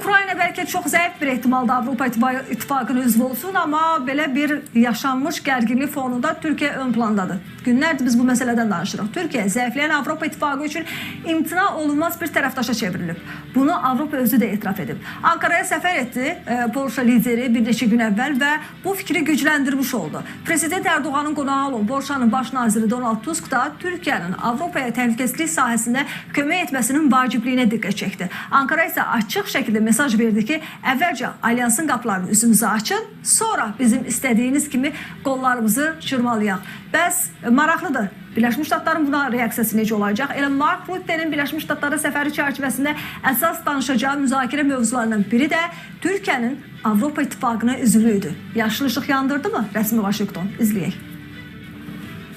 Ukrayna belki çok zayıf bir ihtimalda Avrupa İttifakı'nın üzvü olsun ama böyle bir yaşanmış gerginlik fonunda Türkiye ön plandadır. Günlerdir biz bu meseleden danışırıq. Türkiye zayıflayan Avrupa İttifakı için imtina olunmaz bir tərəfdaşa çevrilib. Bunu Avrupa özü de itiraf edib. Ankara'ya sefer etti Polşa lideri bir neçə gün əvvəl və bu fikri gücləndirmiş oldu. Prezident Erdoğan'ın qonağı olan Polşanın baş naziri Donald Tusk da Türkiye'nin Avrupa'ya təhlükəsizlik sahəsində kömək etməsinin vacibliyine dikkat çekti. Ankara ise açıq şekilde mesaj verdi ki, əvvəlcə alyansın qapılarını üzümüzə açın, sonra bizim istədiyiniz kimi qollarımızı çırmalayaq. Bəs maraqlıdır. Birləşmiş Ştatların buna reaksiyası necə olacaq? Elə Mark Rutte'nin Birləşmiş Ştatlara səfəri çərçivəsində əsas danışacağı müzakirə mövzularından biri də Türkiyənin Avropa İttifakına üzvlüyüdü. Yaşlı ışıq yandırdı mı? Rəsmi Washington. İzləyək.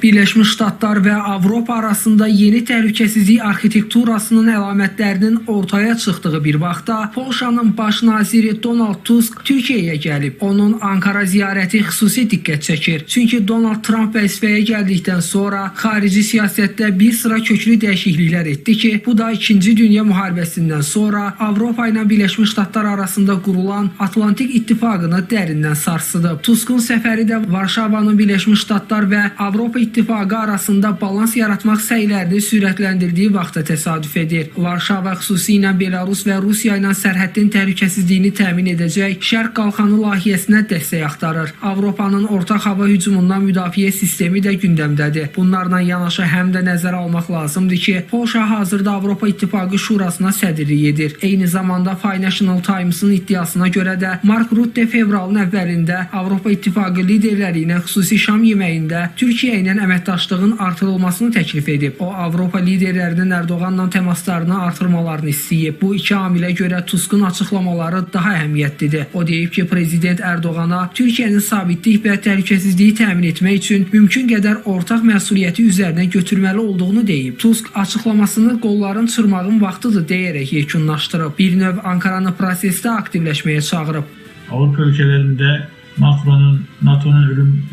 Birləşmiş Ştatlar və Avropa arasında yeni təhlükəsizlik arxitekturasının əlamətlərinin ortaya çıxdığı bir vaxtda Polşanın baş naziri Donald Tusk Türkiyəyə gəlib. Onun Ankara ziyarəti xüsusi diqqət çəkir. Çünki Donald Trump vəzifəyə gəldikdən sonra xarici siyasətdə bir sıra köklü dəyişikliklər etdi ki, bu da 2-ci Dünya müharibəsindən sonra Avropa ilə Birləşmiş Ştatlar arasında qurulan Atlantik İttifaqını dərindən sarsıdıb. Tuskun səfəri də Varşavanın Birləşmiş Ştatlar və Avropa İttifaqı arasında balans yaratmaq səylərini sürətləndirdiyi vaxta təsadüf edir. Varşava xüsusilə Belarus və Rusiya ilə sərhədin təhlükəsizliyini təmin edəcək Şərq Qalxanı layihəsinə dəstək axtarır. Avropanın ortaq hava hücumundan müdafiə sistemi də gündəmdədir. Bunlarla yanaşı həm də nəzərə almaq lazımdır ki, Polşa hazırda Avropa İttifaqı Şurasına sədrlik edir. Eyni zamanda Financial Times-ın iddiasına görə də Mark Rutte fevralın əvvəlində Avropa İttifaqı liderləri ilə xüsusi şam yeməyində Türkiyə ilə əməkdaşlığın artırılmasını təklif edib. O, Avropa liderlərinin Erdoğanla təmaslarını artırmalarını istəyib. Bu iki amilə görə Tuskun açıqlamaları daha əhəmiyyətlidir. O deyib ki, Prezident Erdoğana Türkiyənin sabitlik və təhlükəsizliyi təmin etmək üçün mümkün qədər ortaq məsuliyyəti üzərinə götürməli olduğunu deyib. Tusk açıqlamasını qolların çırmağın vaxtıdır deyərək yekunlaşdırıb. Bir növ Ankaranı prosesdə aktivləşməyə çağırıb. Avrupa ülkelerinde Macron'un NATO'nun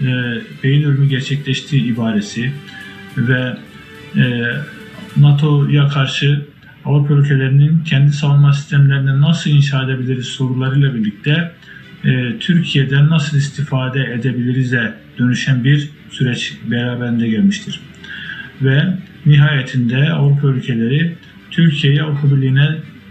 beyin ölümü gerçekleştiği ibaresi ve NATO'ya karşı Avrupa ülkelerinin kendi savunma sistemlerini nasıl inşa edebiliriz sorularıyla birlikte Türkiye'den nasıl istifade edebiliriz'e dönüşen bir süreç beraberinde gelmiştir. Ve nihayetinde Avrupa ülkeleri Türkiye'yi Avrupa Birliği'ne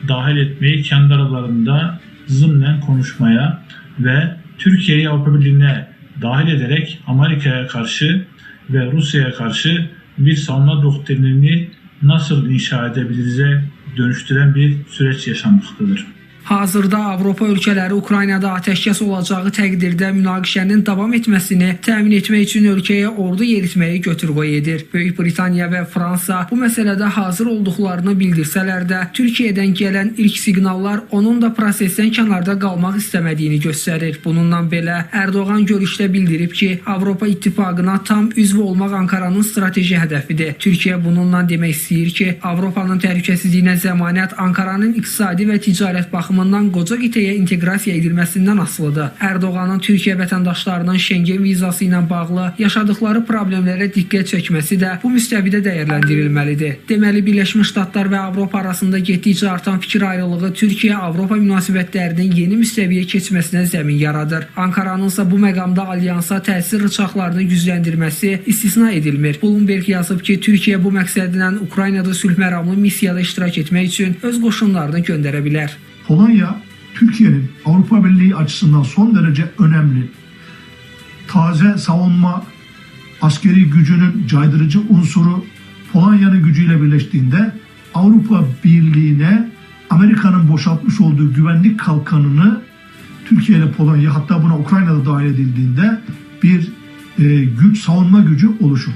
dahil etmeyi kendi aralarında zımnen konuşmaya ve Türkiye'yi Avrupa Birliği'ne dahil ederek Amerika'ya karşı ve Rusya'ya karşı bir savunma doktrinini nasıl inşa edebiliriz'e dönüştüren bir süreç yaşanmaktadır. Hazırda Avropa ölkələri Ukraynada atəşkəs olacağı təqdirdə münaqişənin davam etməsini təmin etmək üçün ölkəyə ordu yeritməyi götür-qoy edir. Böyük Britaniya və Fransa bu məsələdə hazır olduqlarını bildirsələr də, Türkiyədən gələn ilk siqnallar onun da prosesdən kənarda qalmaq istəmədiyini göstərir. Bununla belə Erdoğan görüşdə bildirib ki, Avropa İttifaqına tam üzv olmaq Ankaranın strateji hədəfidir. Türkiyə bununla demək istəyir ki, Avropanın təhlükəsizliyinə zəmanət Ankaranın iqtisadi və ticarət baxımından qoca qitəyə inteqrasiya edilməsindən asılıdır. Erdoğanın Türkiyə vətəndaşlarının Şengen vizası ilə bağlı yaşadıkları problemlərə diqqət çəkməsi də bu müstəvidə dəyərləndirilməlidir. Deməli, Birləşmiş Ştatlar və Avropa arasında getdikcə artan fikir ayrılığı Türkiyə-Avropa münasibətlərinin yeni müstəviyə keçməsinə zəmin yaradır. Ankaranınsa bu məqamda alyansa təsir rıçaqlarını gücləndirməsi istisna edilmir. Bloomberg yazıb ki, Türkiyə bu məqsədlə Ukraynada sülh məramlı missiyada iştirak etmək üçün öz qoşunlarını göndərə bilər. Polonya, Türkiye'nin Avrupa Birliği açısından son derece önemli, taze savunma askeri gücünün caydırıcı unsuru Polonya'nın gücüyle birleştiğinde Avrupa Birliği'ne Amerika'nın boşaltmış olduğu güvenlik kalkanını Türkiye ile Polonya, hatta buna Ukrayna'da dahil edildiğinde bir savunma gücü oluşur.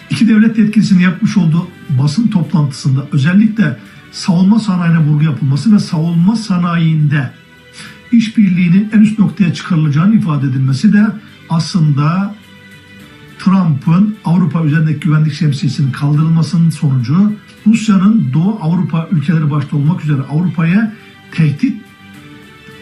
İki devlet yetkilisinin yapmış olduğu basın toplantısında özellikle savunma sanayine vurgu yapılması ve savunma sanayinde işbirliğinin en üst noktaya çıkarılacağını ifade edilmesi de aslında Trump'ın Avrupa üzerindeki güvenlik şemsiyesinin kaldırılmasının sonucu, Rusya'nın Doğu Avrupa ülkeleri başta olmak üzere Avrupa'ya tehdit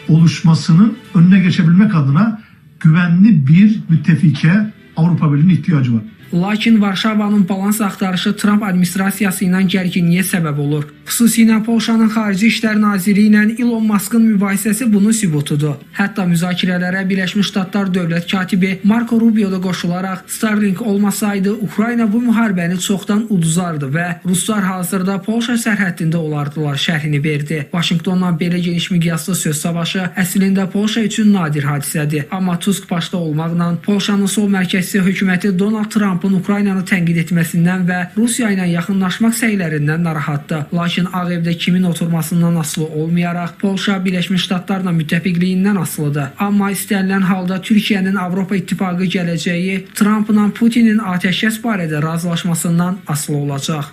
oluşmasının önüne geçebilmek adına güvenli bir müttefike Avrupa Birliği'nin ihtiyacı var. Lakin Varşavanın balans axtarışı Tramp administrasiyası ilə gərginliyə səbəb olur. Xüsusilə Polşanın Xarici İşlər Naziri ilə Elon Musk'ın mübahisəsi bunun sübutudur. Hətta müzakirələrə Birləşmiş Ştatlar dövlət katibi Marco Rubio da qoşularaq Starlink olmasaydı Ukrayna bu müharibəni çoxdan uduzardı və Ruslar hazırda Polşa sərhəddində olardılar şərhini verdi. Vaşinqtondan belə geniş miqyaslı söz savaşı əslində Polşa üçün nadir hadisədir. Amma Tusk başda olmaqla Polşanın sol mərkəzli hökuməti Donald Trump'ın Ukraynanı tənqid etməsindən və Rusiya ilə yaxınlaşmaq səylərindən narahatdır. Lakin Ağ Evdə kimin oturmasından asılı olmayaraq Polşa Birləşmiş Ştatlarla müttəfiqliyindən asılıdır. Amma istənilən halda Türkiyənin Avropa İttifaqı gələcəyi Trumpla Putinin atəşkəs barədə razılaşmasından asılı olacaq.